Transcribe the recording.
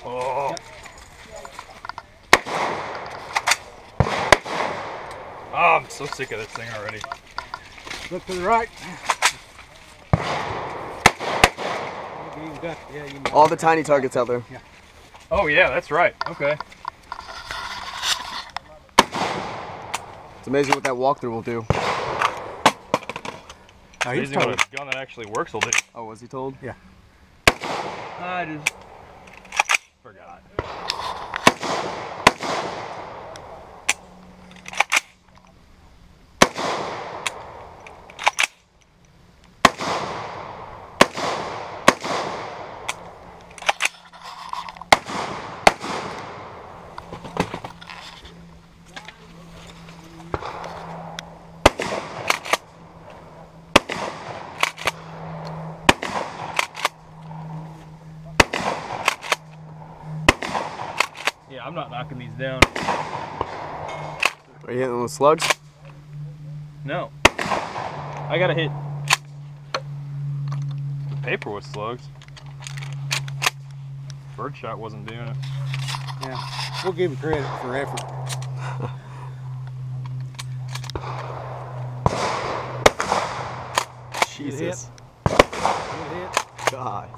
Oh. Yep. Oh, I'm so sick of this thing already. Look to the right. All the tiny targets out there. Yeah. Oh yeah, that's right. Okay. It's amazing what that walkthrough will do. Amazing what a gun that actually works will do. Oh, was he told? Yeah. I just forgot. Yeah, I'm not knocking these down. Are you hitting them with slugs? No. I gotta hit the paper with slugs. Birdshot wasn't doing it. Yeah, we'll give him credit for effort. Jesus. Good hit. God.